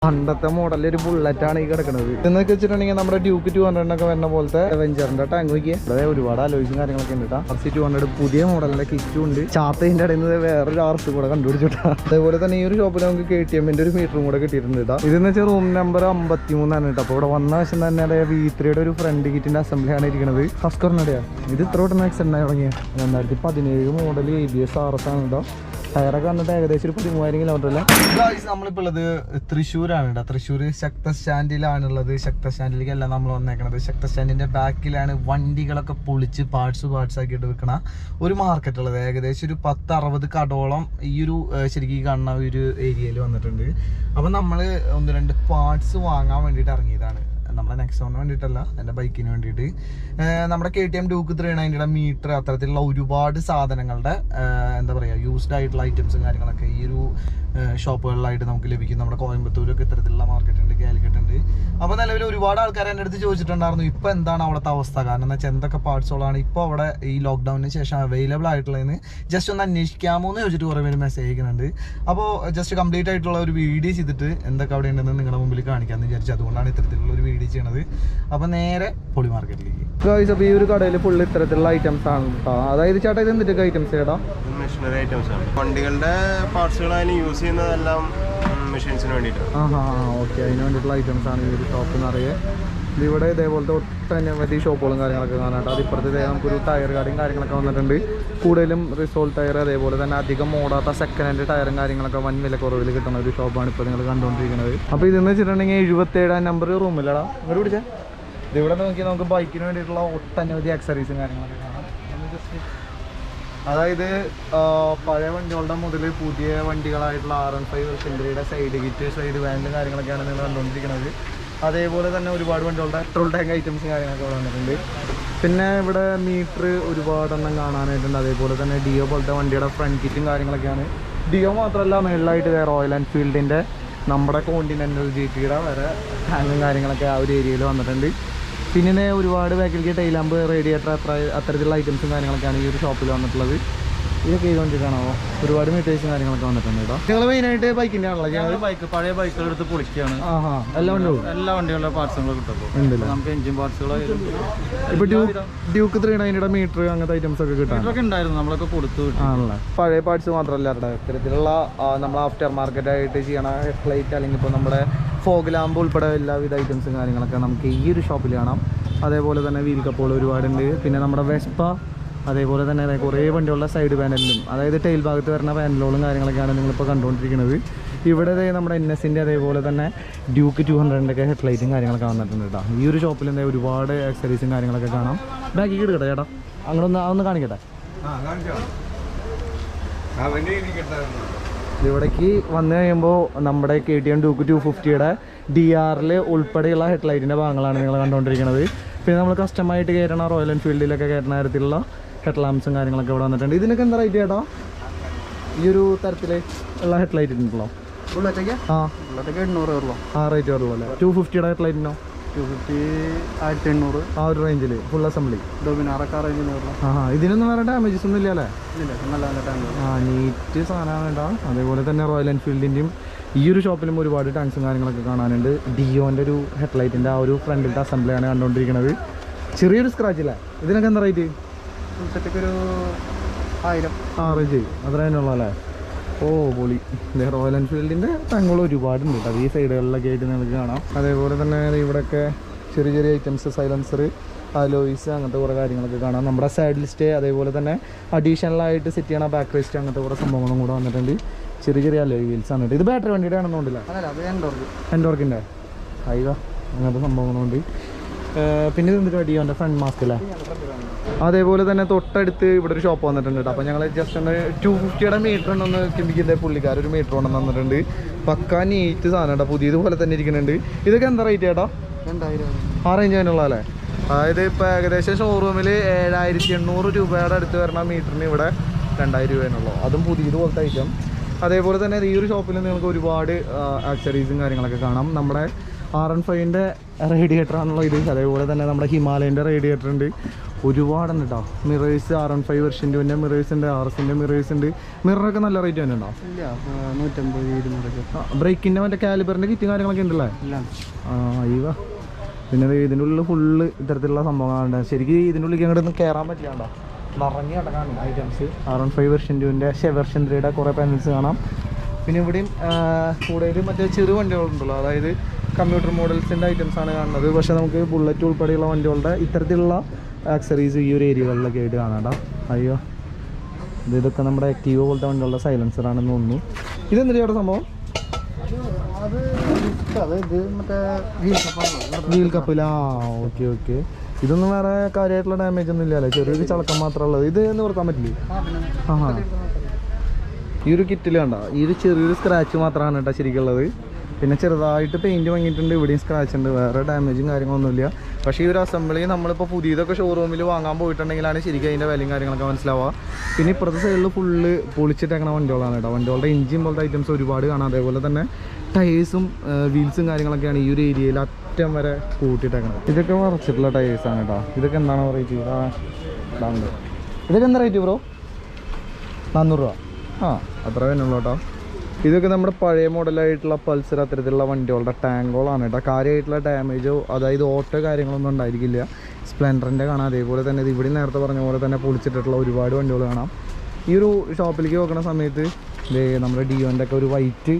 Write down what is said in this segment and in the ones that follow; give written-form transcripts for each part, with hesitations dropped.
പണ്ടത്തെ മോഡലിൽ ഒരു ബുള്ളറ്റാണ് ഈ കിടക്കുന്നത്. എന്നൊക്കെ വെച്ചിട്ടുണ്ടെങ്കിൽ നമ്മുടെ ഡ്യൂക്ക് 200 ഒക്കെ വരുന്ന പോലത്തെ വെഞ്ചറിന്റെ ടാങ്ക് നോക്കിയാൽ അതായത് ഒരുപാട് ആലോചിച്ചും കാര്യങ്ങളൊക്കെ ഉണ്ട് കേട്ടോ. RC 200 പുതിയ മോഡലിന്റെ കിറ്റും ഉണ്ട്. ചാത്തതിന്റെ ഇടയിൽ നിന്ന് വേറൊരു RC കൂടെ കണ്ടുപിടിച്ചിട്ടാ. അതേപോലെ തന്നെ ഈ ഒരു ഷോപ്പിൽ നമുക്ക് KTM-ന്റെ ഒരു മീറ്ററും കൂടെ കിട്ടിയിട്ടുണ്ട് കേട്ടോ. ഇതെന്ന് വെച്ചാൽ റൂം നമ്പർ 53 ആണ് കേട്ടോ. അപ്പോൾ ഇവിടെ വന്ന വശം തന്നെ അതായത് V3 ഒരു ഫ്രണ്ട് കിറ്റിന്റെ അസംബ്ലി ആണ് ഇരിക്കുന്നത്. ഫസ്കറിനടെയാ ഇത് ഇത്ര പെട്ടെന്ന് ആക്സിഡന്റ് ആയി തുടങ്ങിയ 2017 മോഡൽ Eos R ആണ് കേട്ടോ. ടയറൊക്കെ വന്നിട്ട് ഏകദേശം ഒരു 13,000 കിലോമീറ്റർ അല്ലേ. നമ്മളിപ്പോൾ ഉള്ളത് തൃശ്ശൂരാണ് കേട്ടോ. തൃശ്ശൂർ ശക്ത സ്റ്റാൻഡിലാണുള്ളത്. ശക്ത സ്റ്റാൻഡിലേക്കല്ല നമ്മൾ വന്നേക്കണത്. ശക്ത സ്റ്റാൻഡിന്റെ ബാക്കിലാണ് വണ്ടികളൊക്കെ പൊളിച്ച് പാർട്സ് ആക്കിയിട്ട് വെക്കണ ഒരു മാർക്കറ്റ് ഉള്ളത്. ഏകദേശം ഒരു 10-60 കടോളം ഈ ഒരു ശരിക്കും കാണുന്ന ഒരു ഏരിയയിൽ വന്നിട്ടുണ്ട്. അപ്പം നമ്മൾ 1-2 പാർട്സ് വാങ്ങാൻ വേണ്ടിയിട്ട് ഇറങ്ങിയതാണ്. നമ്മുടെ നെക്സോണിന് വേണ്ടിയിട്ടല്ല, എൻ്റെ ബൈക്കിന് വേണ്ടിയിട്ട്. നമ്മുടെ KTM ഡ്യൂക്ക് 390 മീറ്റർ അത്തരത്തിലുള്ള ഒരുപാട് സാധനങ്ങളുടെ എന്താ പറയുക യൂസ്ഡ് ആയിട്ടുള്ള ഐറ്റംസും കാര്യങ്ങളൊക്കെ ഈ ഒരു ഷോപ്പുകളിലായിട്ട് നമുക്ക് ലഭിക്കും. നമ്മുടെ കോയമ്പത്തൂരൊക്കെ ഇത്തരത്തിലുള്ള മാർക്കറ്റ് ഉണ്ട്, കാലിക്കറ്റ് ഉണ്ട്. അപ്പോൾ നിലവിൽ ഒരുപാട് ആൾക്കാർ എൻ്റെ അടുത്ത് ചോദിച്ചിട്ടുണ്ടായിരുന്നു ഇപ്പോൾ എന്താണ് അവിടുത്തെ അവസ്ഥ, കാരണം എന്താ വെച്ചാൽ എന്തൊക്കെ പാർട്സുകളാണ് ഇപ്പോൾ അവിടെ ഈ ലോക്ക്ഡൗണിന് ശേഷം അവൈലബിൾ ആയിട്ടുള്ളതെന്ന് ജസ്റ്റ് ഒന്ന് അന്വേഷിക്കാമോ എന്ന് ചോദിച്ചിട്ട് കുറേ പേര് മെസ്സേജ് അയക്കുന്നുണ്ട്. അപ്പോൾ ജസ്റ്റ് കംപ്ലീറ്റ് ആയിട്ടുള്ള ഒരു വീഡിയോ ചെയ്തിട്ട് എന്തൊക്കെ അവിടെ ഉണ്ടെന്ന് നിങ്ങളുടെ മുമ്പിൽ കാണിക്കാമെന്ന് വിചാരിച്ചു. അതുകൊണ്ടാണ് ഇത്തരത്തിലുള്ള ഒരു വീഡിയോ ചെയ്യണത്. അപ്പോൾ നേരെ പൊളി മാർക്കറ്റിലേക്ക്. അപ്പോൾ ഈ ഒരു കടയിൽ ഫുള്ള് ഇത്തരത്തിലുള്ള ഐറ്റംസ് ആണ് കേട്ടോ. അതായത് ചേട്ടാ ഇത് എന്തൊക്കെ ഐറ്റംസ് ചേട്ടാ? മെഷീനറി ഐറ്റംസ് ആണ്. വണ്ടികളുടെ പാർട്സുകളായാലും യൂസ് ചെയ്യുന്നതെല്ലാം മെഷീൻസിന് വേണ്ടിയിട്ടാണ്. ഓക്കെ, അതിന് വേണ്ടിയിട്ടുള്ള ഐറ്റംസ് ആണ് ഈ ഒരു ഷോപ്പ് എന്നറിയേ. ഇവിടെ ഇതേപോലത്തെ ഒട്ടനവധി ഷോപ്പുകളും കാര്യങ്ങളൊക്കെ കാണാട്ടോ. അതിപ്പുറത്ത് നമുക്കൊരു ടയർ കടയും കാര്യങ്ങളൊക്കെ വന്നിട്ടുണ്ട്. കൂടുതലും റിസോൾട്ട് ടയർ, അതേപോലെ തന്നെ അധികം ഓടാത്ത സെക്കൻഡ് ഹാൻഡ് ടയറും കാര്യങ്ങളൊക്കെ വൻ വില കുറവിൽ കിട്ടുന്ന ഒരു ഷോപ്പാണ് ഇപ്പോൾ നിങ്ങൾ കണ്ടുകൊണ്ടിരിക്കുന്നത്. അപ്പോൾ ഇതെന്ന് വെച്ചിട്ടുണ്ടെങ്കിൽ 77 നമ്പർ റൂമില്ലടാ ഇവിടെ പിടിച്ചാൽ ഇതിവിടെ നോക്കി നമുക്ക് ബൈക്കിന് വേണ്ടിയിട്ടുള്ള ഒട്ടനവധി ആക്സറീസും കാര്യങ്ങളൊക്കെ കാണാം. അതായത് പഴയ വണ്ടികളുടെ മുതൽ പുതിയ വണ്ടികളായിട്ടുള്ള R15 സെൻട്രിയുടെ സൈഡ് കിറ്റ്, സൈഡ് വാൻഡും കാര്യങ്ങളൊക്കെയാണ് നിങ്ങൾ കണ്ടുകൊണ്ടിരിക്കുന്നത്. അതേപോലെ തന്നെ ഒരുപാട് വണ്ടികളുടെ പെട്രോൾ ടാങ്ക് ഐറ്റംസ് കാര്യങ്ങളൊക്കെ വന്നിട്ടുണ്ട്. പിന്നെ ഇവിടെ മീറ്റർ ഒരുപാടെണ്ണം കാണാനായിട്ടുണ്ട്. അതേപോലെ തന്നെ ഡിയോ പോലത്തെ വണ്ടിയുടെ ഫ്രണ്ട് കിറ്റും കാര്യങ്ങളൊക്കെയാണ്. ഡിയോ മാത്രമല്ല, മേളിലായിട്ട് റോയൽ എൻഫീൽഡിൻ്റെ നമ്മുടെ കോണ്ടിനെൻ്റൽ GT-യുടെ വരെ ടാങ്കും കാര്യങ്ങളൊക്കെ ആ ഒരു ഏരിയയിൽ വന്നിട്ടുണ്ട്. പിന്നെ ഒരുപാട് ബാക്കിലേക്ക് ടൈലാമ്പ്, റേഡിയേറ്റർ അത്തരത്തിലുള്ള ഐറ്റംസും കാര്യങ്ങളൊക്കെയാണ് ഈ ഒരു ഷോപ്പിൽ വന്നിട്ടുള്ളത്. ഇതൊക്കെ ചെയ്തുകൊണ്ടിരിക്കണോ ഒരുപാട് മീറ്റേഴ്സും കാര്യങ്ങളൊക്കെ വന്നിട്ടുണ്ട് കേട്ടോ. നിങ്ങൾ മെയിനായിട്ട് ബൈക്കിൻ്റെ ആണല്ലോ? ബൈക്ക് പഴയ ബൈക്കുകൾ എടുത്ത് പൊളിക്കുകയാണ്. എല്ലാ വണ്ടികളുടെ പാർട്സുകളും കിട്ടും. നമുക്ക് എഞ്ചിൻ പാർട്സുകൾ ഇപ്പോൾ ഡ്യൂക്ക് 390 മീറ്റർ അങ്ങനത്തെ ഐറ്റംസ് ഒക്കെ കിട്ടാൻ ഉണ്ടായിരുന്നു, നമ്മളൊക്കെ കൊടുത്തു ആണല്ലേ. പഴയ പാർട്സ് മാത്രമല്ല ഇത്തരത്തിലുള്ള നമ്മൾ ആഫ്റ്റർ മാർക്കറ്റ് ആയിട്ട് ചെയ്യണ ഹെഡ്ലൈറ്റ് അല്ലെങ്കിൽ ഇപ്പോൾ നമ്മുടെ ഫോഗ് ലാമ്പ് ഉൾപ്പെടെ എല്ലാവിധ ഐറ്റംസും കാര്യങ്ങളൊക്കെ നമുക്ക് ഈ ഒരു ഷോപ്പിൽ കാണാം. അതേപോലെ തന്നെ വീൽ കപ്പുകൾ ഒരുപാടുണ്ട്. പിന്നെ നമ്മുടെ വെസ്പ, അതേപോലെ തന്നെ കുറേ വണ്ടികളുടെ സൈഡ് പാനലിലും അതായത് ടൈൽ ഭാഗത്ത് വരുന്ന പാനലുകളും കാര്യങ്ങളൊക്കെയാണ് നിങ്ങളിപ്പോൾ കണ്ടുകൊണ്ടിരിക്കുന്നത്. ഇവിടെ നമ്മുടെ NS-ൻ്റെ അതേപോലെ തന്നെ ഡ്യൂക്ക് 200 ഒക്കെ ഹെഡ്ലൈറ്റും കാര്യങ്ങളൊക്കെ വന്നിട്ടുണ്ട് കേട്ടോ. ഈ ഒരു ഷോപ്പിൽ ഒരുപാട് ആക്സറീസും കാര്യങ്ങളൊക്കെ കാണാം. ബാക്കി കിടക്കട്ടെ ചേട്ടാ, അങ്ങനെ അതൊന്ന് കാണിക്കട്ടെ. ഇവിടേക്ക് വന്നു കഴിയുമ്പോൾ നമ്മുടെ KTM ഡ്യൂക്ക് 250യുടെ DR ഉൾപ്പെടെയുള്ള ഹെഡ്ലൈറ്റിൻ്റെ ഭാഗങ്ങളാണ് നിങ്ങൾ കണ്ടുകൊണ്ടിരിക്കുന്നത്. പിന്നെ നമ്മൾ കസ്റ്റമായിട്ട് കയറണ റോയൽ എൻഫീൽഡിലൊക്കെ കയറുന്ന തരത്തിലുള്ള ഹെഡ് ലാംപ്സും കാര്യങ്ങളൊക്കെ ഇവിടെ വന്നിട്ടുണ്ട്. ഇതിനൊക്കെ എന്താ റേറ്റ് ചേട്ടാ? ഈ ഒരു തരത്തിൽ ഉള്ള ഹെഡ്ലൈറ്റ് ഉണ്ടല്ലോ ബുള്ളറ്റൊക്കെ? ബുള്ളറ്റൊക്കെ 800 ഉള്ളൂ. ആ റേറ്റ് വരുള്ളൂ അല്ലേ? 250യുടെ ഹെഡ്ലൈറ്റിനോ? 250 1800 ആ ഒരു റേഞ്ചിൽ ഫുൾ അസംബ്ലി. ഡൊമിനാറൊക്കെ റേഞ്ചിൽ വരുള്ളൂ. ഇതിനൊന്നും വേറെ ഡാമേജസ് ഒന്നും ഇല്ല അല്ലേ? നല്ല നീറ്റ് സാധനമാണ് കേട്ടോ. അതേപോലെ തന്നെ റോയൽ എൻഫീൽഡിൻ്റെയും ഈ ഒരു ഷോപ്പിലും ഒരുപാട് ടാങ്ക്സും കാര്യങ്ങളൊക്കെ കാണാനുണ്ട്. ഡിയോൻ്റെ ഒരു ഹെഡ്ലൈറ്റിൻ്റെ ആ ഒരു ഫ്രണ്ടിലത്തെ അസംബ്ലിയാണ് കണ്ടുകൊണ്ടിരിക്കുന്നത്. ചെറിയൊരു സ്ക്രാച്ച് ഇല്ലേ? ഇതിനൊക്കെ എന്താ റേറ്റ്? ഒരു 1000 റേഞ്ച് അത്ര തന്നെയുള്ള അല്ലേ? ഓ പൊളി. റോയൽ എൻഫീൽഡിൻ്റെ ടാങ്കുകൾ ഒരുപാടുണ്ട് കേട്ടോ. ഈ സൈഡുകളിലൊക്കെ ആയിട്ട് നിങ്ങൾക്ക് കാണാം. അതേപോലെ തന്നെ ഇവിടെയൊക്കെ ചെറിയ ചെറിയ ഐറ്റംസ്, സൈലൻസർ, അലോയ്സ്, അങ്ങനത്തെ കുറേ കാര്യങ്ങളൊക്കെ കാണാം. നമ്മുടെ സൈഡിൽ സ്റ്റേ, അതേപോലെ തന്നെ അഡീഷണലായിട്ട് സെറ്റ് ചെയ്യണ ബാക്ക് റെസ്റ്റ്, അങ്ങനത്തെ കുറേ സംഭവങ്ങളും കൂടെ വന്നിട്ടുണ്ട്. ചെറിയ ചെറിയ അലോയ് വീൽസ് ആണ്. ഇത് ബാറ്ററി വണ്ടിയുടെ ആണെന്നുണ്ടല്ലോ, എൻഡോർക്കിൻ്റെ ഹൈവ അങ്ങനത്തെ സംഭവങ്ങളുണ്ട്. പിന്നെ ഇതെന്തിട്ട് ഡിയോൻ്റെ ഫ്രണ്ട് മാസ്ക് അല്ലേ? അതേപോലെ തന്നെ തൊട്ടടുത്ത് ഇവിടെ ഒരു ഷോപ്പ് വന്നിട്ടുണ്ട് കേട്ടോ. അപ്പോൾ ഞങ്ങൾ ജസ്റ്റ് ഒന്ന് 250യുടെ മീറ്റർ ഉണ്ടെന്ന് കിമ്പിക്കിൻ്റെ പുള്ളിക്കാരൊരു മീറ്റർ കൊണ്ടെന്ന് വന്നിട്ടുണ്ട്. പക്കാ നീറ്റ് സാധനം കേട്ടോ, പുതിയതുപോലെ തന്നെ ഇരിക്കുന്നുണ്ട്. ഇതൊക്കെ എന്താ റേറ്റ് ചേട്ടാ? 2000 ആ റേഞ്ച് അതിനുള്ള അല്ലേ? അതായത് ഇപ്പോൾ ഏകദേശം ഷോറൂമിൽ 7800 രൂപയുടെ അടുത്ത് വരുന്ന മീറ്ററിന് ഇവിടെ 2000 രൂപയെന്നുള്ളൂ. അതും പുതിയതുപോലത്തെ ഐറ്റം. അതേപോലെ തന്നെ ഈ ഒരു ഷോപ്പിൽ നിങ്ങൾക്ക് ഒരുപാട് ആക്സറീസും കാര്യങ്ങളൊക്കെ കാണാം. നമ്മുടെ R15ൻ്റെ റേഡിയേറ്റർ ആണല്ലോ ഇത്. അതേപോലെ തന്നെ നമ്മുടെ ഹിമാലയൻ്റെ റേഡിയേറ്റർ ഉണ്ട്. ഒരുപാടുണ്ട് കേട്ടോ. മിറേഴ്സ് R15 വെർഷൻ 2 മിറേഴ്സ് ഉണ്ട്, RSന്റെ മിറേഴ്സ് ഉണ്ട്. മിററൊക്കെ നല്ല റേറ്റ് തന്നെ ഉണ്ടോ? 150-200. ബ്രേക്കിൻ്റെ മറ്റേ കാലിബറിൻ്റെ കിറ്റും കാര്യങ്ങളൊക്കെ ഉണ്ടല്ലേ? അയ്യോ. പിന്നെ ഇതിൻ്റെ ഉള്ളിൽ ഫുള്ള് ഇത്തരത്തിലുള്ള സംഭവങ്ങളുണ്ട്. ശരിക്കും ഇതിൻ്റെ ഉള്ളിൽ അങ്ങോട്ടൊന്നും കയറാൻ പറ്റില്ല. നിറഞ്ഞു കിടക്കാണ് ഐറ്റംസ്. R15 വെർഷൻ 2 വെർഷൻ 3 കുറേ പാനൽസ് കാണാം. പിന്നെ ഇവിടെയും കൂടുതലും മറ്റേ ചെറു വണ്ടികളുണ്ടല്ലോ, അതായത് കമ്പ്യൂട്ടർ മോഡൽസിൻ്റെ ഐറ്റംസാണ് കാണുന്നത്. പക്ഷേ നമുക്ക് ബുള്ളറ്റ് ഉൾപ്പെടെയുള്ള വണ്ടികളുടെ ഇത്തരത്തിലുള്ള ആക്സറീസ് ഈ ഒരു ഏരിയകളിലൊക്കെ ആയിട്ട് കാണാം കേട്ടോ. അയ്യോ, ഇതൊക്കെ നമ്മുടെ ആക്റ്റീവോ പോലത്തെ വണ്ടികളുടെ സൈലൻസറാണെന്ന് തോന്നുന്നു. ഇതെന്തിനാ ചേട്ടാ സംഭവം? വീൽ കപ്പിൽ. Okay okay. ഇതൊന്നും വേറെ കാര്യമായിട്ടുള്ള ഡാമേജ് ഒന്നും ഇല്ലല്ലോ, ചെറിയൊരു ചളക്കം മാത്രമേ ഉള്ളത്. ഇത് നിവർത്താൻ പറ്റില്ലേ? ഈ ഒരു കിറ്റിൽ കണ്ട ഈ ഒരു ചെറിയൊരു സ്ക്രാച്ച് മാത്രമാണ് കേട്ടോ ശരിക്കുള്ളത്. പിന്നെ ചെറുതായിട്ട് പെയിൻറ്റ് വാങ്ങിയിട്ടുണ്ട്, ഇവിടെയും സ്ക്രാച്ച് ഉണ്ട്, വേറെ ഡാമേജും കാര്യങ്ങളൊന്നുമില്ല. പക്ഷേ ഈ ഒരു അസംബ്ലി നമ്മളിപ്പോൾ പുതിയതൊക്കെ ഷോറൂമിൽ വാങ്ങാൻ പോയിട്ടുണ്ടെങ്കിലാണ് ശരിക്കും അതിൻ്റെ വിലയും കാര്യങ്ങളൊക്കെ മനസ്സിലാവുക. പിന്നെ ഇപ്പുറത്തെ സൈഡിൽ ഫുള്ള് പൊളിച്ചിട്ടേക്കണ വണ്ടികളാണ് കേട്ടോ. വണ്ടികളുടെ എഞ്ചിൻ പോലത്തെ ഐറ്റംസ് ഒരുപാട് കാണാം. അതേപോലെ തന്നെ ടയേഴ്സും വീൽസും കാര്യങ്ങളൊക്കെയാണ് ഈ ഒരു ഏരിയയിൽ അറ്റം വരെ കൂട്ടിയിട്ടേക്കണത്. ഇതൊക്കെ മറച്ചിട്ടുള്ള ടയേഴ്സാണ് കേട്ടോ. ഇതൊക്കെ എന്താണ് റേറ്റ്? ഇതൊക്കെ എന്താ റേറ്റ് ബ്രോ? 400 രൂപ. അത്ര തന്നെയുള്ളൂ കേട്ടോ. ഇതൊക്കെ നമ്മുടെ പഴയ മോഡലായിട്ടുള്ള പൾസർ അത്തരത്തിലുള്ള വണ്ടികളുടെ ടാങ്കുകളാണ് കേട്ടോ. കാര്യമായിട്ടുള്ള ഡാമേജോ അതായത് ഓട്ടോ കാര്യങ്ങളൊന്നും ഉണ്ടായിരിക്കില്ല. സ്പ്ലെൻഡറിൻ്റെ കാണാം. അതേപോലെ തന്നെ ഇത് ഇവിടെ നേരത്തെ പറഞ്ഞ പോലെ തന്നെ പൊളിച്ചിട്ടുള്ള ഒരുപാട് വണ്ടികൾ കാണാം. ഈ ഒരു ഷോപ്പിലേക്ക് നോക്കുന്ന സമയത്ത് നമ്മുടെ ഡിയോൻ്റെ ഒക്കെ ഒരു വൈറ്റ്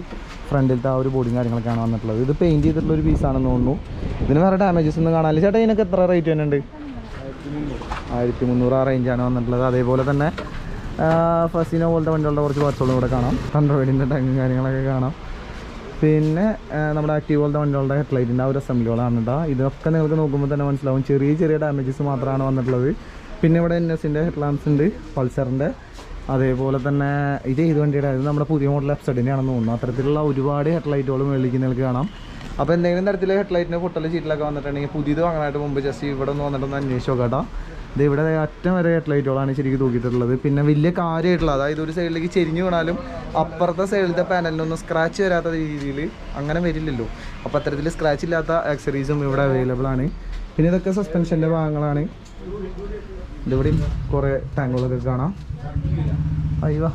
ഫ്രണ്ടിലത്തെ ആ ഒരു ബോഡിയും കാര്യങ്ങളൊക്കെയാണ് വന്നിട്ടുള്ളത്. ഇത് പെയിൻറ്റ് ചെയ്തിട്ടുള്ള ഒരു പീസാണെന്ന് തോന്നുന്നു. ഇതിന് വേറെ ഡാമേജസ് ഒന്നും കാണാനില്ല. ചേട്ടാ ഇതിനൊക്കെ എത്ര റേറ്റ് തന്നെ ഉണ്ട്? 1300 ആ റേഞ്ചാണ് വന്നിട്ടുള്ളത്. അതേപോലെ തന്നെ ഫസിനോ പോലത്തെ വണ്ടികളുടെ കുറച്ച് പാർട്സുകളും ഇവിടെ കാണാം. ആൻഡ്രോയിഡിൻ്റെ ടാങ്കും കാര്യങ്ങളൊക്കെ കാണാം. പിന്നെ നമ്മുടെ ആക്റ്റീവ് പോലത്തെ വണ്ടികളുടെ ഹെഡ്ലൈറ്റിൻ്റെ ആ ഒരു അസംബ്ലികളാണ് കേട്ടോ. ഇതൊക്കെ നിങ്ങൾക്ക് നോക്കുമ്പോൾ തന്നെ മനസ്സിലാവും ചെറിയ ചെറിയ ഡാമേജസ് മാത്രമാണ് വന്നിട്ടുള്ളത്. പിന്നെ ഇവിടെ NSൻ്റെ ഹെഡ് ലാംപ്സ് ഉണ്ട്, പൾസറിൻ്റെ. അതേപോലെ തന്നെ ഇത് ഏത് വണ്ടിയുടെ അത് നമ്മുടെ പുതിയ മോഡൽ F-Zഡിൻ്റെ ആണെന്ന് തോന്നുന്നു. അത്തരത്തിലുള്ള ഒരുപാട് ഹെഡ്ലൈറ്റുകളും മേളിലേക്ക് നിങ്ങൾക്ക് കാണാം. അപ്പോൾ എന്തെങ്കിലും തരത്തിൽ ഹെഡ്ലൈറ്റിന് പൊട്ടൽ ചീറ്റിലൊക്കെ വന്നിട്ടുണ്ടെങ്കിൽ പുതിയത് വാങ്ങാനായിട്ട് മുമ്പ് ജസ്റ്റ് ഇവിടെ ഒന്ന് വന്നിട്ടൊന്ന് അന്വേഷിച്ച് നോക്കാം കേട്ടോ. ഇത് ഇവിടെ അറ്റം വരെ ഹെഡ്ലൈറ്റുകളാണ് ശരിക്കും തൂക്കിയിട്ടുള്ളത്. പിന്നെ വലിയ കാര്യമായിട്ടുള്ള അതായത് ഒരു സൈഡിലേക്ക് ചെരിഞ്ഞു വീണാലും അപ്പുറത്തെ സൈഡിലത്തെ പാനലിനൊന്നും സ്ക്രാച്ച് വരാത്ത രീതിയിൽ അങ്ങനെ വരില്ലല്ലോ. അപ്പോൾ അത്തരത്തിൽ സ്ക്രാച്ച് ഇല്ലാത്ത ആക്സറീസും ഇവിടെ അവൈലബിൾ ആണ്. പിന്നെ ഇതൊക്കെ സസ്പെൻഷൻ്റെ ഭാഗങ്ങളാണ്. ഇതിവിടെയും കുറേ ടാങ്കുകളൊക്കെ കാണാം. അയ്യോ,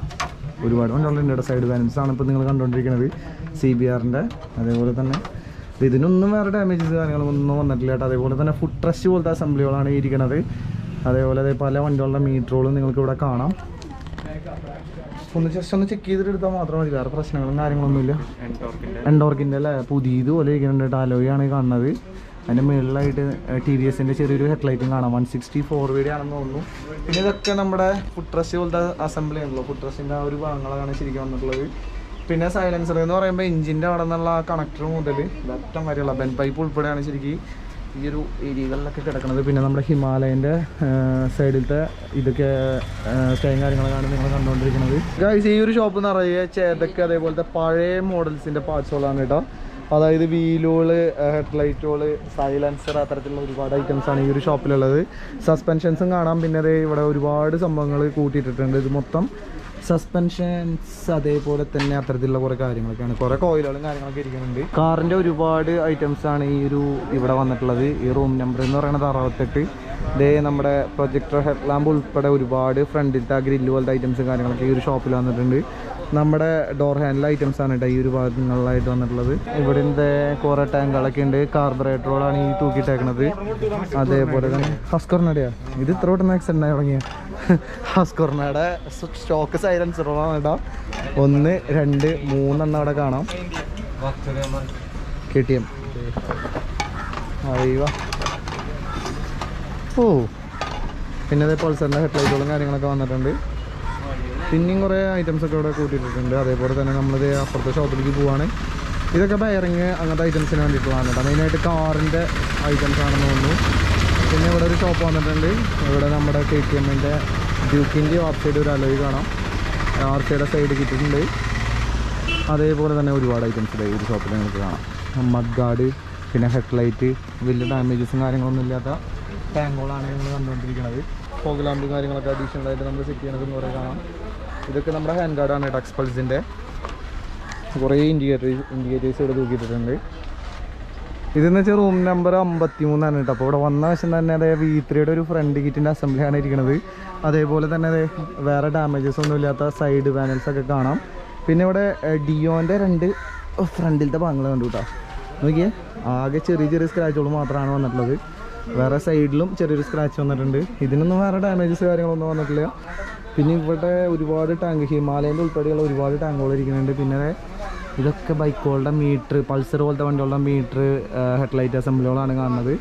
ഒരുപാട് വണ്ടികളുണ്ട്. സൈഡ് പാനൽസ് ആണ് ഇപ്പോൾ നിങ്ങൾ കണ്ടുകൊണ്ടിരിക്കുന്നത് CBRൻ്റെ. അതേപോലെ തന്നെ ഇതിനൊന്നും വേറെ ഡാമേജസ് കാര്യങ്ങളൊന്നും വന്നിട്ടില്ല കേട്ടോ. അതേപോലെ തന്നെ ഫുഡ് ട്രസ്റ്റ് പോലത്തെ അസംബ്ലികളാണ് ഇരിക്കുന്നത്. അതേപോലെ പല വണ്ടികളുടെ മീറ്ററുകളും നിങ്ങൾക്ക് ഇവിടെ കാണാം. ജസ്റ്റ് ഒന്ന് ചെക്ക് ചെയ്തിട്ട് എടുത്താൽ മാത്രം മതി, വേറെ പ്രശ്നങ്ങളും കാര്യങ്ങളൊന്നുമില്ല. എൻഡോർക്കിൻ്റെ അല്ലേ, പുതിയതുപോലെ ഇരിക്കുന്നുണ്ട് കേട്ടോ. അലോയാണ് കാണുന്നത്. അതിൻ്റെ മുകളിലായിട്ട് TVSൻ്റെ ചെറിയൊരു ഹെഡ്ലൈറ്റും കാണാം. 160 4WD ആണെന്ന് തോന്നുന്നു. പിന്നെ ഇതൊക്കെ നമ്മുടെ ഫുഡ് ട്രസ്റ്റ് പോലത്തെ അസംബ്ലി ഉണ്ടല്ലോ, ഫുഡ് ട്രസ്റ്റിൻ്റെ ആ ഒരു ഭാഗങ്ങളാണ് ശരിക്കും വന്നിട്ടുള്ളത്. പിന്നെ സൈലൻസർ എന്ന് പറയുമ്പോൾ എഞ്ചിൻ്റെ അവിടെ നിന്നുള്ള കണക്ടർ മുതൽ അറ്റം വരെയുള്ള ബെൻ പൈപ്പ് ഉൾപ്പെടെയാണ് ശരിക്കും ഈ ഒരു ഏരിയകളിലൊക്കെ കിടക്കുന്നത്. പിന്നെ നമ്മുടെ ഹിമാലയൻ്റെ സൈഡിലത്തെ ഇതൊക്കെ സ്റ്റൈയും കാര്യങ്ങളൊക്കെയാണ് നിങ്ങൾ കണ്ടുകൊണ്ടിരിക്കുന്നത്. ഗൈസ്, ഈ ഒരു ഷോപ്പ് നിറയെ ചേതക്ക് അതേപോലത്തെ പഴയ മോഡൽസിൻ്റെ പാർട്സുകളാണ് കേട്ടോ. അതായത് വീലുകള്, ഹെഡ്ലൈറ്റുകള്, സൈലൻസർ, അത്തരത്തിലുള്ള ഒരുപാട് ഐറ്റംസാണ് ഈ ഒരു ഷോപ്പിലുള്ളത്. സസ്പെൻഷൻസും കാണാം. പിന്നെ ഇവിടെ ഒരുപാട് സംഭവങ്ങൾ കൂട്ടിയിട്ടിട്ടുണ്ട്. ഇത് മൊത്തം സസ്പെൻഷൻസ് അതേപോലെ തന്നെ അത്തരത്തിലുള്ള കുറേ കാര്യങ്ങളൊക്കെയാണ്. കുറേ കോയിലുകളും കാര്യങ്ങളൊക്കെ ഇരിക്കുന്നുണ്ട്. കാറിൻ്റെ ഒരുപാട് ഐറ്റംസാണ് ഈ ഒരു ഇവിടെ വന്നിട്ടുള്ളത്. ഈ റൂം നമ്പർ എന്ന് പറയുന്നത് 68. ഇതേ നമ്മുടെ പ്രൊജക്ടർ ഹെഡ് ലാമ്പ് ഉൾപ്പെടെ ഒരുപാട് ഫ്രണ്ടിലത്തെ ഗ്രില്ല് പോലത്തെ ഐറ്റംസും കാര്യങ്ങളൊക്കെ ഈ ഒരു ഷോപ്പിൽ വന്നിട്ടുണ്ട്. നമ്മുടെ ഡോർ ഹാൻഡിൽ ഐറ്റംസ് ആണ് കേട്ടോ ഈ ഒരു ഭാഗങ്ങളിലായിട്ട് വന്നിട്ടുള്ളത്. ഇവിടുത്തെ കുറേ ടാങ്കുകളൊക്കെ ഉണ്ട്. കാർബറേറ്ററുകളാണ് ഈ തൂക്കിയിട്ടേക്കുന്നത്. അതേപോലെ തന്നെ ഹസ്കോർണയുടെയാ ഇത് ഇത്ര പെട്ടെന്ന് ആക്സിഡൻ്റ് ആയി തുടങ്ങിയ ഹസ്കോർണയുടെ സ്റ്റോക്ക് സൈലൻസറുകളാണ് കേട്ടോ. 1 2 3 അവിടെ കാണാം. KTM. അയ്യോ, പിന്നെ അതേ പൾസറിൻ്റെ ഹെഡ്ലൈറ്റുകളും കാര്യങ്ങളൊക്കെ വന്നിട്ടുണ്ട്. പിന്നെയും കുറേ ഐറ്റംസൊക്കെ ഇവിടെ കൂട്ടിയിട്ടുണ്ട്. അതേപോലെ തന്നെ നമ്മളിത് അപ്പുറത്തെ ഷോപ്പിലേക്ക് പോവുകയാണ്. ഇതൊക്കെ ബയറിങ് അങ്ങനത്തെ ഐറ്റംസിന് വേണ്ടിയിട്ടുള്ളതാണ് കേട്ടോ. മെയിനായിട്ട് കാറിൻ്റെ ഐറ്റംസ് ആണെന്ന് തോന്നുന്നു. പിന്നെ ഇവിടെ ഒരു ഷോപ്പ് വന്നിട്ടുണ്ട്. ഇവിടെ നമ്മുടെ KTMൻ്റെ ഡ്യൂക്കിൻ്റെ ആർ സൈഡ് ഒരു അലോയ് കാണാം. ആർ സൈഡ് സൈഡ് കിട്ടിയിട്ടുണ്ട്. അതേപോലെ തന്നെ ഒരുപാട് ഐറ്റംസ് ഈ ഒരു ഷോപ്പിൽ നിങ്ങൾക്ക് കാണാം. മഡ് ഗാർഡ്, പിന്നെ ഹെഡ്ലൈറ്റ്, വലിയ ഡാമേജസും കാര്യങ്ങളൊന്നും ഇല്ലാത്ത ടാങ്കുകളാണ് നിങ്ങൾ കണ്ടുകൊണ്ടിരിക്കുന്നത്. ഫോഗ് ലാമ്പ് കാര്യങ്ങളൊക്കെ അഡീഷണൽ ആയിട്ട് നമ്മൾ സെറ്റ് ചെയ്യണമെന്ന് കുറേ കാണാം. ഇതൊക്കെ നമ്മുടെ ഹാൻഡ് ഗാർഡാണ് കേട്ടോ. എക്സ്പൾസിൻ്റെ കുറേ ഇൻഡിക്കേറ്റേഴ്സ് ഇവിടെ തൂക്കിയിട്ടുണ്ട്. ഇതെന്ന് വെച്ചാൽ റൂം നമ്പർ 53 കേട്ടോ. അപ്പോൾ ഇവിടെ വന്ന വശം തന്നെ അതെ V3യുടെ ഒരു ഫ്രണ്ട് കിറ്റിൻ്റെ അസംബ്ലിയാണ് ഇരിക്കുന്നത്. അതേപോലെ തന്നെ അതെ വേറെ ഡാമേജസ് ഒന്നും ഇല്ലാത്ത സൈഡ് പാനൽസ് ഒക്കെ കാണാം. പിന്നെ ഇവിടെ ഡിയോൻ്റെ 2 ഫ്രണ്ടിലത്തെ ഭാഗങ്ങൾ കണ്ടു കേട്ടോ. നോക്കിയേ, ആകെ ചെറിയ ചെറിയ സ്ക്രാച്ചുകൾ മാത്രമാണ് വന്നിട്ടുള്ളത്. വേറെ സൈഡിലും ചെറിയൊരു സ്ക്രാച്ച് വന്നിട്ടുണ്ട്. ഇതിനൊന്നും വേറെ ഡാമേജസ് കാര്യങ്ങളൊന്നും വന്നിട്ടില്ല. പിന്നെ ഇവിടെ ഒരുപാട് ടാങ്ക്, ഹിമാലയൻ്റെ ഉൾപ്പെടെയുള്ള ഒരുപാട് ടാങ്കുകൾ ഇരിക്കുന്നുണ്ട്. പിന്നെ ഇതൊക്കെ ബൈക്കുകളുടെ മീറ്റർ, പൾസർ പോലത്തെ വണ്ടികളുടെ മീറ്റർ, ഹെഡ്ലൈറ്റ് അസംബ്ലികളാണ് കാണുന്നത്.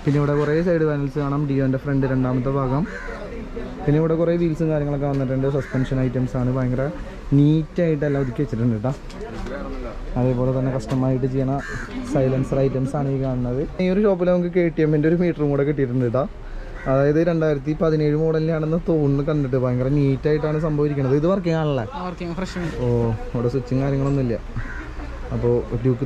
പിന്നെ ഇവിടെ കുറേ സൈഡ് പാനൽസ് കാണാം, ഡിയോൻ്റെ ഫ്രണ്ട് രണ്ടാമത്തെ ഭാഗം. പിന്നെ ഇവിടെ കുറേ വീൽസും കാര്യങ്ങളൊക്കെ വന്നിട്ടുണ്ട്. സസ്പെൻഷൻ ഐറ്റംസ് ആണ്, ഭയങ്കര നീറ്റായിട്ടെല്ലാം ഒതുക്കി വെച്ചിട്ടുണ്ട് കേട്ടോ. അതേപോലെ തന്നെ കസ്റ്റമായിട്ട് ചെയ്യുന്ന സൈലൻസർ ഐറ്റംസ് ആണ് ഈ കാണുന്നത്. ഈ ഒരു ഷോപ്പിൽ നമുക്ക് KTMൻ്റെ ഒരു മീറ്ററും കൂടെ കിട്ടിയിട്ടുണ്ട് കേട്ടോ. അതായത് 2017 മോഡലിനാണെന്ന് തോന്നുന്നു കണ്ടിട്ട്. ഭയങ്കര നീറ്റായിട്ടാണ് സംഭവിക്കുന്നത്. ഇത് വർക്കിംഗ് ആണല്ലേ? ഓ, ഇവിടെ സ്വിച്ചും കാര്യങ്ങളൊന്നും ഇല്ല. അപ്പോൾ ഡ്യൂക്ക്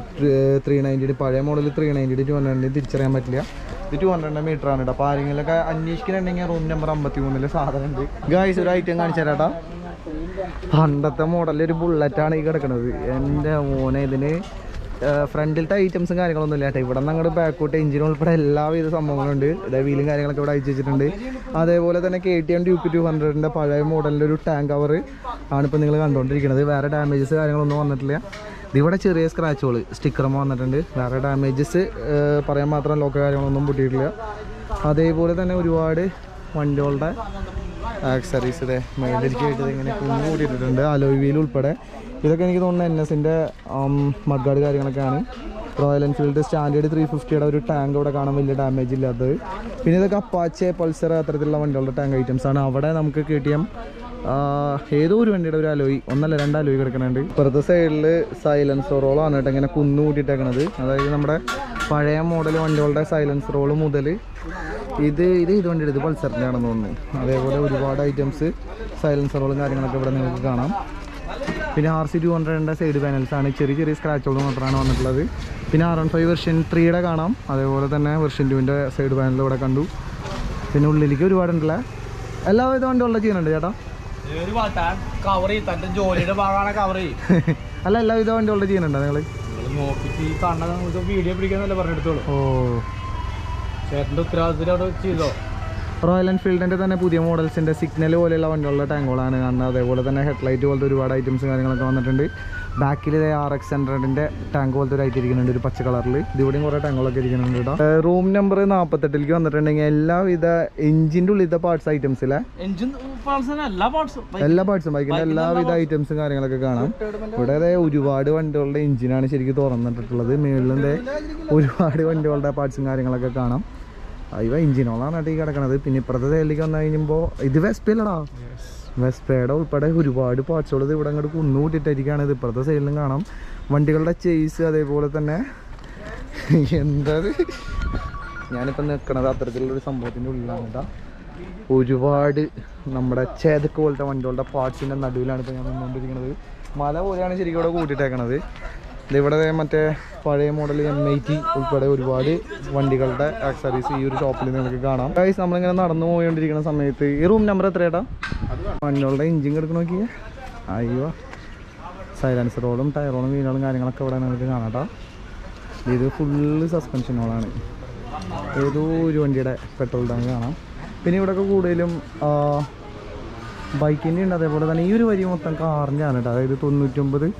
390 പഴയ മോഡൽ 390 200 തിരിച്ചറിയാൻ പറ്റില്ല. ഇത് 200 മീറ്ററാണ് കേട്ടോ. അപ്പോൾ ആരെങ്കിലൊക്കെ അന്വേഷിക്കുന്നുണ്ടെങ്കിൽ റൂം നമ്പർ 53 സാധനം ഉണ്ട്. ഗായ്സ്, ഒരു ഐറ്റം കാണിച്ചു തരാട്ടാ. പണ്ടത്തെ മോഡലിൽ ഒരു ബുള്ളറ്റാണ് ഈ കിടക്കുന്നത്. എൻ്റെ മോനെ, ഇതിന് ഫ്രണ്ടിലത്തെ ഐറ്റംസും കാര്യങ്ങളൊന്നും ഇല്ല കേട്ടോ. ഇവിടെ നിന്ന് അങ്ങോട്ട് ബാക്കോട്ട് എഞ്ചിൻ ഉൾപ്പെടെ എല്ലാവിധ സംഭവങ്ങളുണ്ട്. ഇതേ വീലും കാര്യങ്ങളൊക്കെ ഇവിടെ അയച്ചു വെച്ചിട്ടുണ്ട്. അതേപോലെ തന്നെ KTM ഡ്യൂക്ക് 200ൻ്റെ പഴയ മോഡലിൻ്റെ ഒരു ടാങ്ക് കവർ ആണിപ്പോൾ നിങ്ങൾ കണ്ടുകൊണ്ടിരിക്കുന്നത്. വേറെ ഡാമേജസ് കാര്യങ്ങളൊന്നും വന്നിട്ടില്ല. ഇതിവിടെ ചെറിയ സ്ക്രാച്ചുകൾ സ്റ്റിക്കറും വന്നിട്ടുണ്ട്. വേറെ ഡാമേജസ് പറയാൻ മാത്രം ലോക്ക് കാര്യങ്ങളൊന്നും പൊട്ടിയിട്ടില്ല. അതേപോലെ തന്നെ ഒരുപാട് വണ്ടികളുടെ ആക്സറീസ് ഇതേ മേടിക്കായിട്ട് ഇങ്ങനെ കുഞ്ഞു കൂട്ടിയിട്ടുണ്ട്. അലോയ് വീൽ ഉൾപ്പെടെ. ഇതൊക്കെ എനിക്ക് തോന്നുന്നു NSൻ്റെ മഡ്ഗാർഡ് കാര്യങ്ങളൊക്കെയാണ്. റോയൽ എൻഫീൽഡ് സ്റ്റാൻഡേർഡ് 350യുടെ ഒരു ടാങ്ക് ഇവിടെ കാണാൻ വലിയ ഡാമേജ് ഇല്ലാത്തത്. പിന്നെ ഇതൊക്കെ അപ്പാച്ചെ, പൾസർ അത്തരത്തിലുള്ള വണ്ടികളുടെ ടാങ്ക് ഐറ്റംസ് ആണ്. അവിടെ നമുക്ക് KTM ഏതോ ഒരു വണ്ടിയുടെ ഒരു അലോയ്, 1 അല്ല 2 അലോയ് കിടക്കുന്നുണ്ട്. ഇപ്പുറത്തെ സൈഡിൽ സൈലൻസർ റോളാണ് കേട്ടോ ഇങ്ങനെ കുന്നു കൂട്ടിയിട്ടേക്കണത്. അതായത് നമ്മുടെ പഴയ മോഡൽ വണ്ടികളുടെ സൈലൻസർ റോള് മുതൽ ഇത് വണ്ടിയുടെ ഇത് പൾസറിൻ്റെ ആണെന്ന് തോന്നുന്നു. അതേപോലെ ഒരുപാട് ഐറ്റംസ് സൈലൻസർ റോളും കാര്യങ്ങളൊക്കെ ഇവിടെ നിങ്ങൾക്ക് കാണാം. പിന്നെ RC 200ൻ്റെ സൈഡ് പാനൽസാണ്. ചെറിയ ചെറിയ സ്ക്രാച്ചുകൾ മാത്രമാണ് വന്നിട്ടുള്ളത്. പിന്നെ R15 വെർഷൻ 3യുടെ കാണാം. അതേപോലെ തന്നെ വെർഷൻ 2ൻ്റെ സൈഡ് പാനൽ ഇവിടെ കണ്ടു. പിന്നെ ഉള്ളിലേക്ക് ഒരുപാടുണ്ടല്ലേ. എല്ലാവിധ വണ്ടികളുടെ ചെയ്യുന്നുണ്ട് ചേട്ടാ. അല്ല, എല്ലാവിധ വണ്ടികളുടെ ചെയ്യുന്നുണ്ടോ നിങ്ങൾ? വീഡിയോ പിടിക്കാന്നല്ലേ പറഞ്ഞെടുത്തോളൂ. ഓ, ചേട്ടൻ്റെ ഉത്തരവാദിത്തത്തിൽ അവിടെ ചെയ്തോ. റോയൽ എൻഫീൽഡിൻ്റെ തന്നെ പുതിയ മോഡൽസിൻ്റെ സിഗ്നൽ പോലെയുള്ള വണ്ടികളുടെ ടാങ്കുകളാണ് കാണുന്നത്. അതേപോലെ തന്നെ ഹെഡ്ലൈറ്റ് പോലത്തെ ഒരുപാട് ഐറ്റംസ് കാര്യങ്ങളൊക്കെ വന്നിട്ടുണ്ട്. ബാക്കിൽ RX 100ൻ്റെ ടാങ്ക് പോലത്തെ ഒരു ഐറ്റം ഇരിക്കുന്നുണ്ട്, ഒരു പച്ച കളറിൽ. ഇതിവിടെയും കുറേ ടാങ്കുകളൊക്കെ ഇരിക്കുന്നുണ്ട് കേട്ടോ. റൂം നമ്പർ 48 വന്നിട്ടുണ്ടെങ്കിൽ എല്ലാവിധ എഞ്ചിൻ്റെ ഉള്ളിലത്തെ പാർട്സ് ഐറ്റംസ് ഇല്ലേ, എല്ലാ പാർട്സും ബൈക്കിൻ്റെ എല്ലാവിധ ഐറ്റംസും കാര്യങ്ങളൊക്കെ കാണാം. ഇവിടെ ഒരുപാട് വണ്ടികളുടെ എഞ്ചിനാണ് ശരിക്കും തുറന്നിട്ടുള്ളത്. മുകളിലെ ഒരുപാട് വണ്ടികളുടെ പാർട്സും കാര്യങ്ങളൊക്കെ കാണാം. ഇവ എഞ്ചിനോളാണ് ഈ കിടക്കണത്. പിന്നെ ഇപ്പുറത്തെ സൈഡിലേക്ക് വന്നു കഴിയുമ്പോൾ ഇത് വെസ്പയല്ലടാ, വെസ്പയുടെ ഉൾപ്പെടെ ഒരുപാട് പാർട്സുകൾ ഇവിടെ അങ്ങോട്ട് കുന്നുകൂട്ടിയിട്ടായിരിക്കുകയാണ്. ഇത് ഇപ്പുറത്തെ സൈഡിലും കാണാം വണ്ടികളുടെ ചേസ്. അതേപോലെ തന്നെ എന്താ ഞാനിപ്പോൾ നിൽക്കണത് അത്തരത്തിലുള്ളൊരു സംഭവത്തിൻ്റെ ഉള്ളിലാണ് കേട്ടോ. ഒരുപാട് നമ്മുടെ ചേതക്ക് പോലത്തെ വണ്ടികളുടെ പാർട്സിൻ്റെ നടുവിലാണ് ഇപ്പോൾ ഞാൻ നിന്നുകൊണ്ടിരിക്കുന്നത്. മല പോലെയാണ് ശരിക്കും ഇവിടെ കൂട്ടിയിട്ടേക്കണത്. ഇവിടെ മറ്റേ പഴയ മോഡൽ M80 ഉൾപ്പെടെ ഒരുപാട് വണ്ടികളുടെ ആക്സറീസ് ഈ ഒരു ഷോപ്പിൽ നിങ്ങൾക്ക് കാണാം. ഗൈസ്, നമ്മളിങ്ങനെ നടന്നു പോയിക്കൊണ്ടിരിക്കുന്ന സമയത്ത് ഈ റൂം നമ്പർ എത്രയാട്ടാ? വണ്ടികളുടെ എഞ്ചിൻ കിടക്കണ നോക്കിയേ. അയ്യോ, സൈലൻസറോളും ടയറോളും വീലുകളും കാര്യങ്ങളൊക്കെ ഇവിടെ നിങ്ങൾക്ക് കാണാം. ഇത് ഫുള്ള് സസ്പെൻഷനുകളാണ്. ഏതോ ഒരു വണ്ടിയുടെ പെട്രോൾ ടാങ്ക് കാണാം. പിന്നെ ഇവിടെയൊക്കെ കൂടുതലും ബൈക്കിൻ്റെ ഉണ്ട്. അതേപോലെ തന്നെ ഈ ഒരു വരി മൊത്തം കാറിൻ്റെ ആണ് കേട്ടോ. അതായത് 99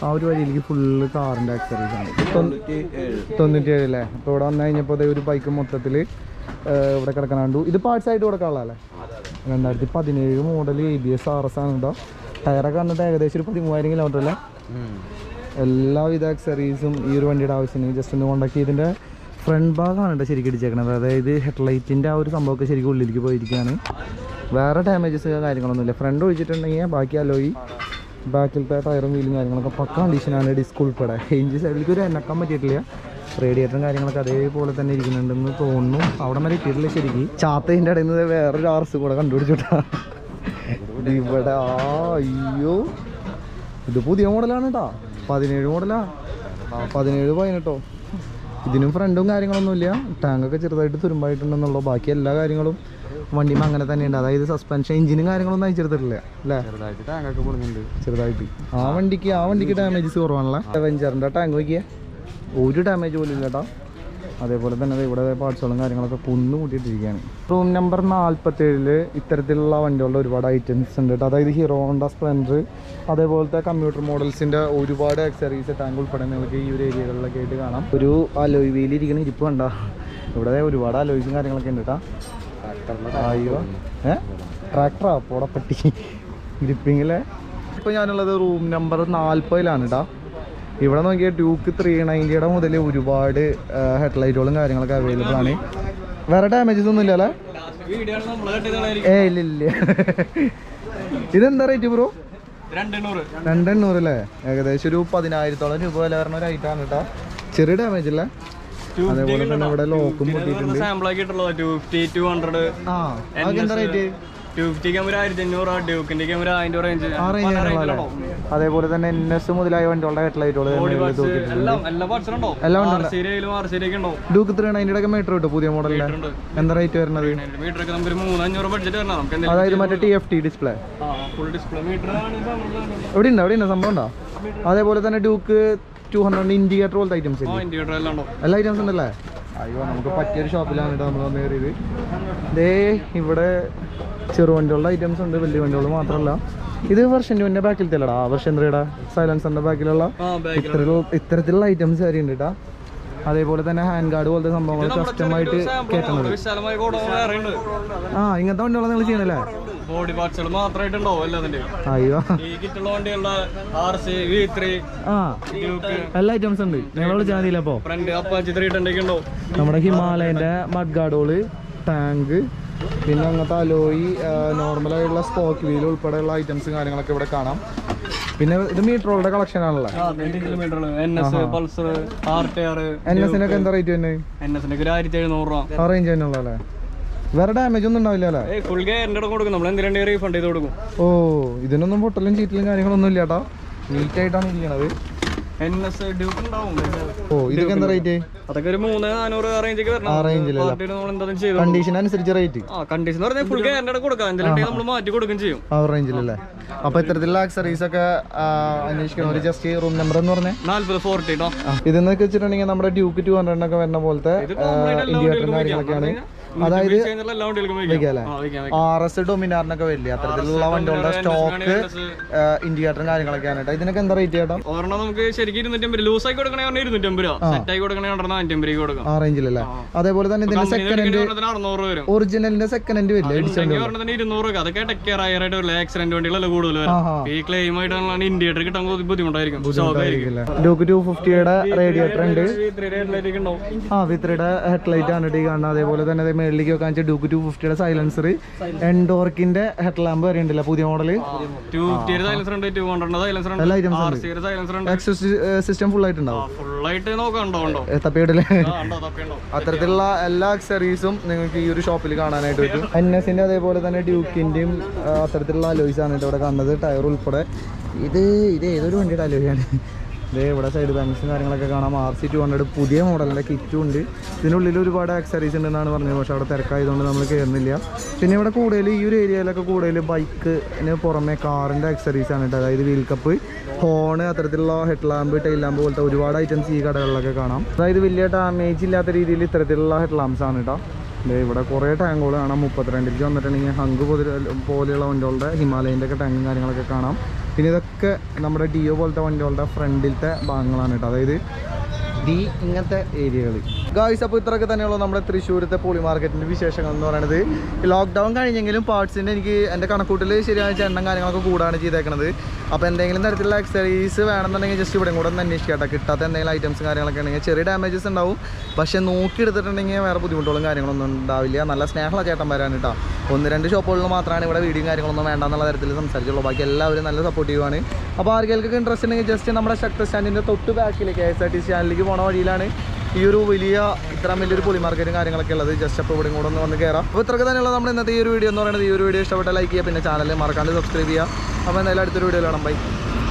ആ ഒരു വരിയിലേക്ക് ഫുള്ള് കാറിൻ്റെ ആക്സറീസ് ആണ്. 97 അല്ലേ. അപ്പോൾ ഇവിടെ വന്നു കഴിഞ്ഞപ്പോൾ ഒരു ബൈക്ക് മൊത്തത്തിൽ ഇവിടെ കിടക്കണുണ്ടു. ഇത് പാർട്സ് ആയിട്ട് കൊടുക്കാനുള്ളതല്ലേ. 2017 മോഡൽ ABS RS ആണ് കേട്ടോ. ടയറൊക്കെ വന്നിട്ട് ഏകദേശം ഒരു 13,000 കിലോമീറ്റർ അല്ലേ. എല്ലാവിധ ആക്സറീസും ഈ ഒരു വണ്ടിയുടെ ആവശ്യത്തിന് ജസ്റ്റ് ഒന്ന് കോണ്ടാക്ട്. ഇതിൻ്റെ ഫ്രണ്ട് ഭാഗമാണ് കേട്ടോ ശരിക്കും ഇടിച്ചേക്കണത്. അതായത് ഹെഡ്ലൈറ്റിൻ്റെ ആ ഒരു സംഭവമൊക്കെ ശരിക്കും ഉള്ളിലേക്ക് പോയിരിക്കുകയാണ്. വേറെ ഡാമേജസ് കാര്യങ്ങളൊന്നുമില്ല. ഫ്രണ്ട് ഒഴിച്ചിട്ടുണ്ടെങ്കിൽ ബാക്കി അലോയി ബാക്കിലത്തെ ടയറും വീലും കാര്യങ്ങളൊക്കെ പക്ക കണ്ടീഷനാണ്. ഡിസ്ക് ഉൾപ്പെടെ എഞ്ചിൻ സൈഡിലേക്ക് ഒരു എണ്ണക്കാൻ പറ്റിയിട്ടില്ല. റേഡിയേറ്ററും കാര്യങ്ങളൊക്കെ അതേപോലെ തന്നെ ഇരിക്കുന്നുണ്ടെന്ന് തോന്നുന്നു. അവിടെ വരെ ഇട്ടിട്ടില്ല ശരിക്കും. ചാത്തതിൻ്റെ ഇടയിൽ നിന്ന് വേറൊരു RS കൂടെ കണ്ടുപിടിച്ചിട്ടാ ഇവിടെ. അയ്യോ, ഇത് പുതിയ മോഡലാണ് കേട്ടോ. 17 മോഡലാ. 17-18. ഇതിനും ഫ്രണ്ടും കാര്യങ്ങളൊന്നുമില്ല. ടാങ്കൊക്കെ ചെറുതായിട്ട് തുരുമ്പായിട്ടുണ്ടെന്നുള്ളൂ. ബാക്കി എല്ലാ കാര്യങ്ങളും വണ്ടിയും അങ്ങനെ തന്നെയുണ്ട്. അതായത് സസ്പെൻഷൻ എഞ്ചിനും കാര്യങ്ങളൊന്നും അയച്ചെടുത്തിട്ടില്ല അല്ലേ. ചെറുതായിട്ട് ആ വണ്ടിക്ക് ഡാമേജസ് കുറവാണല്ലോ. അവെഞ്ചറിൻ്റെ ടാങ്ക് നോക്കിയാൽ ഒരു ഡാമേജ് പോലും ഇല്ല കേട്ടോ. അതേപോലെ തന്നെ ഇവിടെ പാർട്സുകളും കാര്യങ്ങളൊക്കെ കുന്നു കൂട്ടിയിട്ടിരിക്കുകയാണ്. റൂം നമ്പർ 47 ഇത്തരത്തിലുള്ള വണ്ടികളുടെ ഒരുപാട് ഐറ്റംസ് ഉണ്ട് കേട്ടോ. അതായത് ഹീറോ ഹോണ്ട സ്പ്ലെൻഡർ, അതേപോലത്തെ കമ്പ്യൂട്ടർ മോഡൽസിൻ്റെ ഒരുപാട് ആക്സറീസ് ടാങ്ക് ഉൾപ്പെടെ നിങ്ങൾക്ക് ഈ ഒരു ഏരിയകളിലൊക്കെ ആയിട്ട് കാണാം. ഒരു അലോയ് വീലിരിക്കുന്ന ഇരിപ്പ് കണ്ട, ഇവിടെ ഒരുപാട് അലോയ്സും കാര്യങ്ങളൊക്കെ ഉണ്ട് കേട്ടോ. അയ്യോ ട്രാക്ടറാ പോടപ്പട്ടി ഗ്രിപ്പിങ്ങിലെ. ഇപ്പോൾ ഞാനുള്ളത് റൂം നമ്പർ 40 കേട്ടോ. ഇവിടെ നോക്കിയാൽ ഡ്യൂക്ക് 390 മുതൽ ഒരുപാട് ഹെഡ്ലൈറ്റുകളും കാര്യങ്ങളൊക്കെ അവൈലബിൾ ആണ്. വേറെ ഡാമേജസ് ഒന്നും ഇല്ലല്ലേ? ഇല്ല. ഇതെന്താ റേറ്റ് ബ്രോ? 2,800 അല്ലേ? ഏകദേശം ഒരു 10,000 രൂപ വില വരുന്ന ഒരു ഐറ്റം ആണ് കേട്ടോ. ചെറിയ ഡാമേജ് അല്ലേ? അതേപോലെ തന്നെ ഇവിടെ ലോക്കും പൊട്ടിയിട്ടുണ്ട്. എന്താ റേറ്റ്? 1500 അതേപോലെ തന്നെ NS മുതലായ വണ്ടികളുടെ ഹെഡ്ലൈറ്റുകൾ ഡ്യൂക്ക് 390 മീറ്റർ കിട്ടും പുതിയ മോഡലിലെ. എന്താ റേറ്റ് വരുന്നത്? അതായത് മറ്റേ TFT ഡിസ്പ്ലേ എവിടെ ഉണ്ടോ സംഭവം ഉണ്ടോ? അതേപോലെ തന്നെ ഡ്യൂക്ക് 200 ഇൻഡിക്കേറ്റർ പോലത്തെ ഐറ്റംസ് എല്ലാ ഐറ്റംസ് ഉണ്ടല്ലേ? അയ്യോ നമുക്ക് പറ്റിയൊരു ഷോപ്പിലാണ് കേട്ടോ നമ്മൾ വന്ന് കയറിയത്. ദേ ഇവിടെ ചെറു വണ്ടികളുടെ ഐറ്റംസ് ഉണ്ട്, വലിയ വണ്ടികൾ മാത്രമല്ല. ഇത് വെർഷൻ 2 ബാക്കിലത്തെ അല്ലടാ, വെർഷൻ 3 സൈലൻസറിന്റെ ബാക്കിലുള്ള ഇത്തരത്തിലുള്ള ഐറ്റംസ് വരെ ഉണ്ട് കേട്ടോ. അതേപോലെ തന്നെ ഹാൻഡ് ഗാർഡ് പോലത്തെ സംഭവങ്ങൾ കസ്റ്റമായിട്ട് കേട്ടണത്. ഇങ്ങനത്തെ വണ്ടികളാണ് നിങ്ങൾ ചെയ്യണല്ലേ? ബോഡി പാർട്സുകൾ മാത്രമായിട്ടുണ്ടാവും എല്ലാത്തിന്റെ. അയ്യോ എല്ലാ ഐറ്റംസ് ഉണ്ട്. ഞങ്ങളോട് ചാനലില്ല. അപ്പോ നമ്മുടെ ഹിമാലയന്റെ മഡ് ഗാർഡുകള്, ടാങ്ക്, പിന്നെ അങ്ങനത്തെ അലോയി, നോർമലായിട്ടുള്ള സ്പോക്ക് വീൽ ഉൾപ്പെടെയുള്ള ഐറ്റംസും കാര്യങ്ങളൊക്കെ ഇവിടെ കാണാം. പിന്നെ ഇത് മീറ്ററുകളുടെ കളക്ഷൻ ആണല്ലോ. NS-നൊക്കെ എന്താ റേറ്റ് തന്നെ? ആ റേഞ്ച് തന്നെയുള്ള അല്ലേ? വേറെ ഡാമേജ് ഒന്നും ഉണ്ടാവില്ല അല്ലേ? ഓ ഇതിനൊന്നും പൊട്ടലും ചീറ്റലും കാര്യങ്ങളൊന്നും ഇല്ല കേട്ടോ. നീറ്റ് ആയിട്ടാണ് ഇരിക്കണത്. ഓ ഇതൊക്കെ എന്താ റേറ്റ്? കണ്ടീഷൻ അനുസരിച്ച് റേറ്റ് ആ റേഞ്ചിലല്ലേ? അപ്പൊ ഇത്തരത്തിലുള്ള ആക്സറീസ് ഒക്കെ അന്വേഷിക്കണം. ജസ്റ്റ് റൂം നമ്പർ എന്ന് പറഞ്ഞാൽ 4040. ഇതെന്നൊക്കെ വെച്ചിട്ടുണ്ടെങ്കിൽ നമ്മുടെ ഡ്യൂക്ക് 200 ഒക്കെ വരുന്ന പോലത്തെ ഇൻഡിക്കേറ്ററും കാര്യങ്ങളൊക്കെയാണ്. അതായത് RS ഡൊമിനാറിനൊക്കെ വരില്ലേ, അത്തരത്തിലുള്ള വണ്ടികളുടെ സ്റ്റോക്ക് ഇൻഡിക്കേറ്ററും കാര്യങ്ങളൊക്കെയാണ് കേട്ടോ. ഇതിനൊക്കെ എന്താ റേറ്റ് ചേട്ടാ? ആ റേഞ്ചിലല്ലേ? അതേപോലെ തന്നെ ഇതിന്റെ സെക്കൻഡ് ഹാൻഡ് ഒറിജിനലിന്റെ സെക്കൻഡ് ഹാൻഡ് വരില്ലേ? ഡ്യൂക്ക് 250യുടെ റേഡിയേറ്റർ ഉണ്ട്. വിത്രിയുടെ ഹെഡ്ലൈറ്റ് ആണ് ഈ കാണുന്നത്. അതേപോലെ തന്നെ മേളിലേക്ക് വെക്കാൻ ഡ്യൂക്ക് 250യുടെ സൈലൻസർ, എൻഡോർക്കിന്റെ ഹെഡ് ലാമ്പ് വരെ ഉണ്ടല്ലോ പുതിയ മോഡല്. എല്ലാ ഐറ്റംസും സിസ്റ്റം ഫുൾ ആയിട്ടുണ്ടാവും. തപ്പിയിടല്ലേ? അത്തരത്തിലുള്ള എല്ലാ അക്സറീസും നിങ്ങൾക്ക് ഈ ഒരു ഷോപ്പിൽ കാണാനായിട്ട് പറ്റും. NS-ന്റെ അതേപോലെ തന്നെ ഡ്യൂക്കിന്റെയും അത്തരത്തിലുള്ള അലോയ്സ് ആണ് ഇവിടെ കാണുന്നത്, ടയർ ഉൾപ്പെടെ. ഇത് ഏതൊരു വണ്ടിയുടെ അലോയാണ്. ഇവിടെ സൈഡ് ബാങ്ക്സും കാര്യങ്ങളൊക്കെ കാണാം. RC 200 പുതിയ മോഡലിൻ്റെ കിറ്റും ഉണ്ട്. ഇതിനുള്ളിൽ ഒരുപാട് ആക്സറീസ് ഉണ്ടെന്നാണ് പറഞ്ഞത്, പക്ഷേ അവിടെ തിരക്കായതുകൊണ്ട് നമ്മൾ കയറുന്നില്ല. പിന്നെ ഇവിടെ കൂടുതൽ ഈ ഒരു ഏരിയയിലൊക്കെ കൂടുതൽ ബൈക്കിന് പുറമെ കാറിൻ്റെ ആക്സറീസ് ആണ് കേട്ടോ. അതായത് വീൽ കപ്പ്, ഹോണ്, അത്തരത്തിലുള്ള ഹെഡ് ലാമ്പ്, ടൈൽ ലാമ്പ് പോലത്തെ ഒരുപാട് ഐറ്റംസ് ഈ കടകളിലൊക്കെ കാണാം. അതായത് വലിയ ഡാമേജ് ഇല്ലാത്ത രീതിയിൽ ഇത്തരത്തിലുള്ള ഹെഡ് ലാമ്പ്സ് ആണ് കേട്ടോ. ഇവിടെ കുറേ ടാങ്കുകൾ കാണാം. 32 വന്നിട്ടുണ്ടെങ്കിൽ ഹങ്ക് പോലെയുള്ള വണ്ടികളുടെ ഹിമാലയൻ്റെ ഒക്കെ ടാങ്കും കാര്യങ്ങളൊക്കെ കാണാം. പിന്നെ ഇതൊക്കെ നമ്മുടെ ഡിയോ പോലത്തെ വണ്ടികളുടെ ഫ്രണ്ടിലത്തെ ഭാഗങ്ങളാണ് കേട്ടോ. അതായത് ഇങ്ങനത്തെ ഏരിയകൾ. ഗായ്സ്, അപ്പോൾ ഇത്രയൊക്കെ തന്നെയുള്ളൂ നമ്മുടെ തൃശ്ശൂരത്തെ പോളി മാർക്കറ്റിൻ്റെ വിശേഷങ്ങൾ എന്ന് പറയുന്നത്. ലോക്ക്ഡൗൺ കഴിഞ്ഞെങ്കിലും പാർട്സിൻ്റെ എനിക്ക് എൻ്റെ കണക്കൂട്ടിൽ ശരിയായ എണ്ണം കാര്യങ്ങളൊക്കെ കൂടാണ് ചെയ്തേക്കുന്നത്. അപ്പോൾ എന്തെങ്കിലും തരത്തിലുള്ള ആക്സറീസ് വേണമെന്നുണ്ടെങ്കിൽ ജസ്റ്റ് ഇവിടെ കൂടെ ഒന്ന് അന്വേഷിക്കട്ടെ. കിട്ടാത്ത എന്തെങ്കിലും ഐറ്റംസ് കാര്യങ്ങളൊക്കെ ഉണ്ടെങ്കിൽ ചെറിയ ഡാമേജസ് ഉണ്ടാവും, പക്ഷേ നോക്കിയെടുത്തിട്ടുണ്ടെങ്കിൽ വേറെ ബുദ്ധിമുട്ടുകളും കാര്യങ്ങളൊന്നും ഉണ്ടാവില്ല. നല്ല സ്നേഹമുള്ള ചേട്ടന്മാരാണ് കേട്ടോ. 1-2 ഷോപ്പുകളിൽ മാത്രമാണ് ഇവിടെ വീഡിയോ കാര്യങ്ങളൊന്നും വേണ്ടെന്നുള്ള തരത്തിൽ സംസാരിച്ചുള്ളൂ. ബാക്കി എല്ലാവരും നല്ല സപ്പോർട്ടീവാണ്. അപ്പോൾ ആർക്കെങ്കിലും ഇൻട്രസ്റ്റ് ഉണ്ടെങ്കിൽ ജസ്റ്റ് നമ്മുടെ ശക്തി സ്റ്റാൻഡിൻ്റെ തൊട്ട് ബാക്കിലേക്ക് KSRTC സ്റ്റാൻഡിലേക്ക് പോണ വഴിയിലാണ് ഈ ഒരു ഇത്രയും വലിയൊരു പോളി മാർക്കറ്റും കാര്യങ്ങളൊക്കെ ഉള്ളത്. ജസ്റ്റ് അപ്പോൾ ഇവിടെ കൂടെ ഒന്ന് വന്ന് കയറാം. അപ്പോൾ ഇത്രയൊക്കെ തന്നെയുള്ള നമ്മുടെ ഇന്നത്തെ ഈ ഒരു വീഡിയോ എന്ന് പറയുന്നത്. ഈ ഒരു വീഡിയോ ഇഷ്ടപ്പെട്ട ലൈക്ക് ചെയ്യുക, പിന്നെ ചാനൽ മറക്കാണ്ട് സബ്സ്ക്രൈബ് ചെയ്യുക. അപ്പോൾ എന്തായാലും അടുത്തൊരു വീഡിയോ കാണാം. ബൈ.